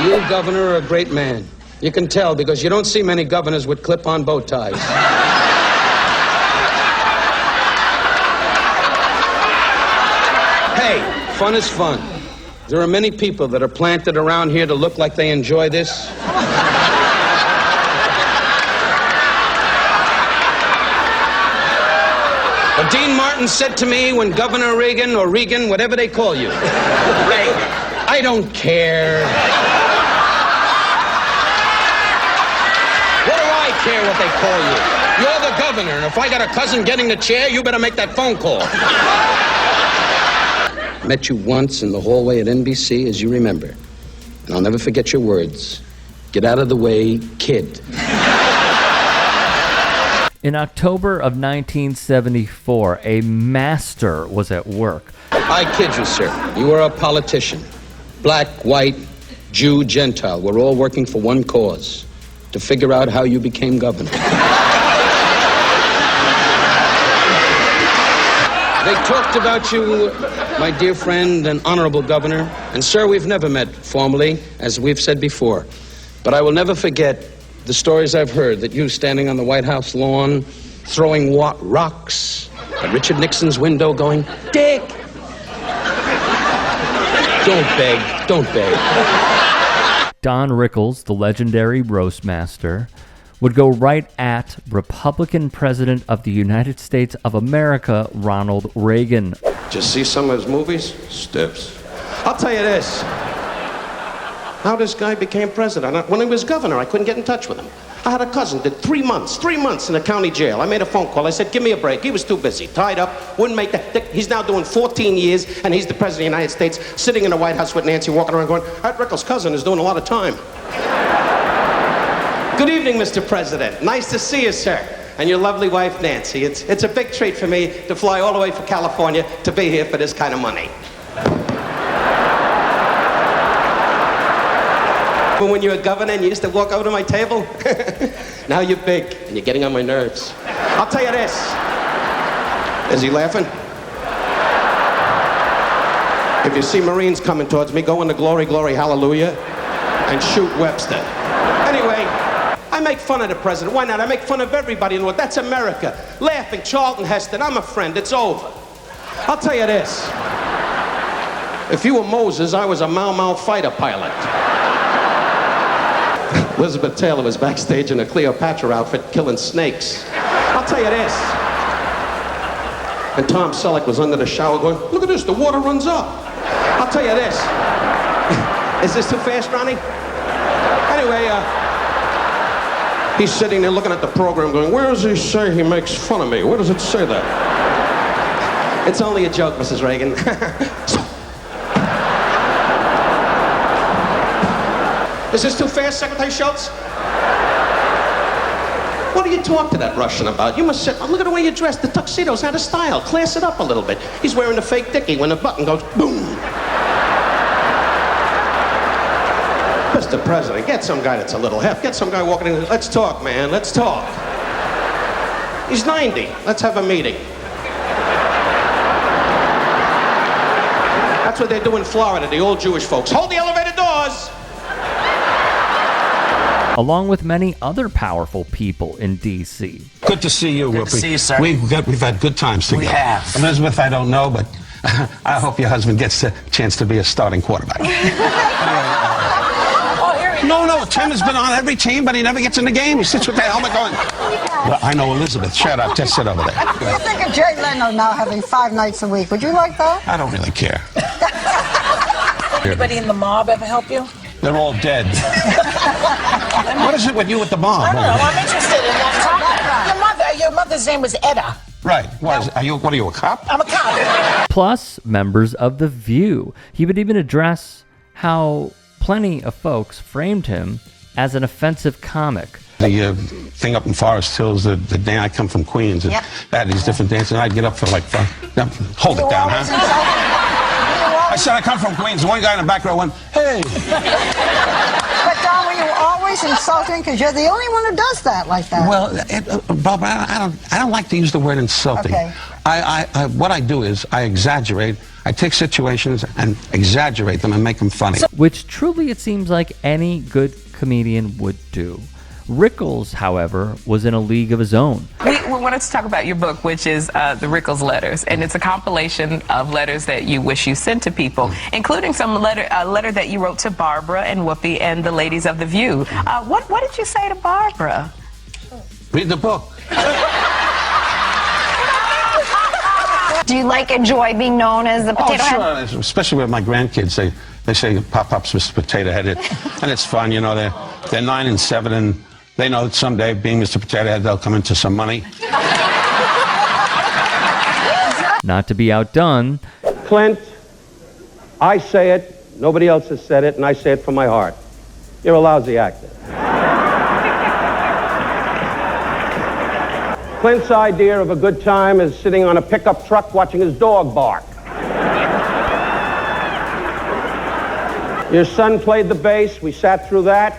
You, Governor, are a great man. You can tell because you don't see many governors with clip-on bow ties. Hey, fun is fun. There are many people that are planted around here to look like they enjoy this. But Dean Martin said to me when Governor Reagan, or Regan, whatever they call you, Reagan, I don't care. What do I care what they call you? You're the governor, and if I got a cousin getting the chair, you better make that phone call. Met you once in the hallway at NBC, as you remember. And I'll never forget your words. Get out of the way, kid. In October of 1974, a master was at work. I kid you, sir. You are a politician. Black, white, Jew, Gentile. We're all working for one cause. To figure out how you became governor. They talked about you, my dear friend and honorable governor. And, sir, we've never met formally, as we've said before. But I will never forget the stories I've heard that you standing on the White House lawn, throwing rocks at Richard Nixon's window going, Dick! Don't beg, don't beg. Don Rickles, the legendary roast master, would go right at Republican President of the United States of America, Ronald Reagan. Did you see some of his movies? Stips. I'll tell you this. How this guy became president. When he was governor, I couldn't get in touch with him. I had a cousin, did 3 months in a county jail. I made a phone call. I said, give me a break. He was too busy, tied up, wouldn't make that. He's now doing 14 years, and he's the president of the United States, sitting in the White House with Nancy, walking around going, that Rickles' cousin is doing a lot of time. Good evening, Mr. President. Nice to see you, sir. And your lovely wife, Nancy. It's a big treat for me to fly all the way from California to be here for this kind of money. When you were governor and you used to walk over to my table, now you're big and you're getting on my nerves. I'll tell you this. Is he laughing? If you see Marines coming towards me, go into glory, glory, hallelujah, and shoot Webster. Anyway, I make fun of the president. Why not? I make fun of everybody in the world. That's America. Laughing, Charlton Heston, I'm a friend, it's over. I'll tell you this. If you were Moses, I was a Mau Mau fighter pilot. Elizabeth Taylor was backstage in a Cleopatra outfit killing snakes. I'll tell you this. And Tom Selleck was under the shower going, look at this, the water runs up. I'll tell you this. Is this too fast, Ronnie? Anyway, he's sitting there looking at the program going, where does he say he makes fun of me? Where does it say that? It's only a joke, Mrs. Reagan. Is this too fast, Secretary Schultz? What do you talk to that Russian about? You must sit, look at the way you're dressed. The tuxedo's out of style. Class it up a little bit. He's wearing a fake dickie when the button goes boom. Mr. President, get some guy that's a little hep. Get some guy walking in. Let's talk, man. Let's talk. He's 90. Let's have a meeting. That's what they do in Florida, the old Jewish folks. Hold the elevator doors. Along with many other powerful people in D.C. Good to see you, Whoopi. Good to see you, sir. We've had good times together. We have. Elizabeth, I don't know, but I hope your husband gets a chance to be a starting quarterback. No, Tim has been on every team, but he never gets in the game. He sits with that helmet going. Well, I know Elizabeth. Shut up. Just sit over there. What do you think of Jay Leno now having 5 nights a week? Would you like that? I don't really care. Anybody in the mob ever help you? They're all dead. What is it with you with the mob? I don't know. I'm interested in that topic. Your mother's name was Etta. Right. What are you, a cop? I'm a cop. Plus, members of The View. He would even address how plenty of folks framed him as an offensive comic. The thing up in Forest Hills, the day I come from Queens, and they had these different dances, and I'd get up for like, hold it down, huh? I said I come from Queens. One guy in the back row went, hey. But Don, were you always insulting? Because you're the only one who does that like that. Well, Bob, I don't like to use the word insulting. Okay. What I do is I exaggerate. I take situations and exaggerate them and make them funny. Which truly it seems like any good comedian would do. Rickles, however, was in a league of his own. We wanted to talk about your book, which is the Rickles letters, and it's a compilation of letters that you wish you sent to people, including some letter that you wrote to Barbara and Whoopi and the ladies of The View. What did you say to Barbara? Read the book. Do you enjoy being known as the potato head? Oh, sure. Especially with my grandkids, they say Pop-Pop's Mr. Potato Head, and it's fun, you know. They're 9 and 7, and they know that someday, being Mr. Potato Head, they'll come into some money. Not to be outdone, Clint, I say it, nobody else has said it, and I say it from my heart. You're a lousy actor. Clint's idea of a good time is sitting on a pickup truck watching his dog bark. Your son played the bass, we sat through that.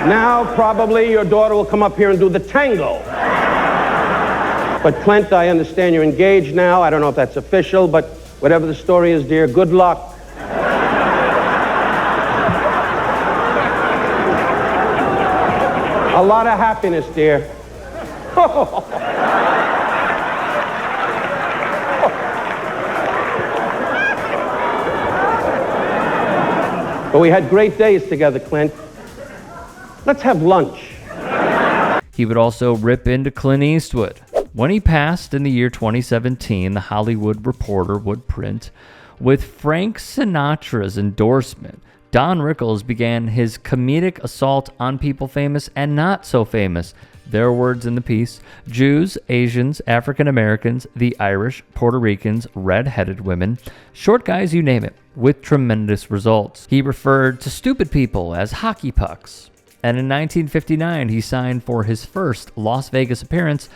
Now, probably, your daughter will come up here and do the tango. But Clint, I understand you're engaged now. I don't know if that's official, but whatever the story is, dear, good luck. A lot of happiness, dear. But we had great days together, Clint. Let's have lunch. he would also rip into Clint Eastwood. When he passed in the year 2017, the Hollywood Reporter would print, with Frank Sinatra's endorsement, Don Rickles began his comedic assault on people famous and not so famous. Their words in the piece: Jews, Asians, African Americans, the Irish, Puerto Ricans, red-headed women, short guys, you name it, with tremendous results. He referred to stupid people as hockey pucks. And in 1959, he signed for his first Las Vegas appearance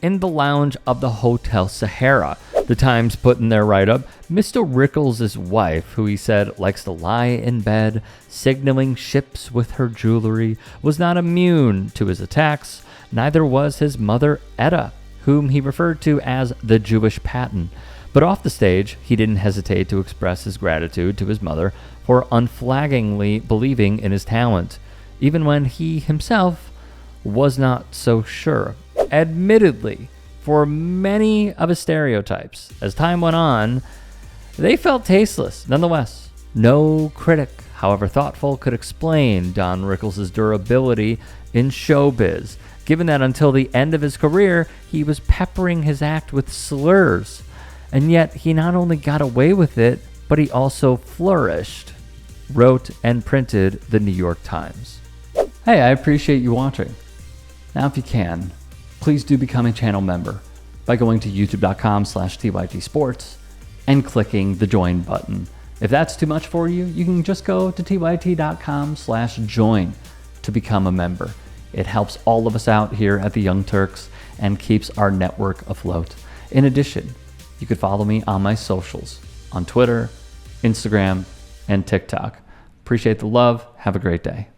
in the lounge of the Hotel Sahara. The Times put in their write-up, Mr. Rickles' wife, who he said likes to lie in bed, signaling ships with her jewelry, was not immune to his attacks. Neither was his mother, Etta, whom he referred to as the Jewish Patton. But off the stage, he didn't hesitate to express his gratitude to his mother for unflaggingly believing in his talent, even when he himself was not so sure. Admittedly, for many of his stereotypes, as time went on, they felt tasteless. Nonetheless, no critic, however thoughtful, could explain Don Rickles' durability in showbiz, given that until the end of his career, he was peppering his act with slurs. And yet, he not only got away with it, but he also flourished, wrote and printed the New York Times. Hey, I appreciate you watching. Now, if you can, please do become a channel member by going to youtube.com/tytsports and clicking the join button. If that's too much for you, you can just go to tyt.com/join to become a member. It helps all of us out here at the Young Turks and keeps our network afloat. In addition, you could follow me on my socials on Twitter, Instagram, and TikTok. Appreciate the love. Have a great day.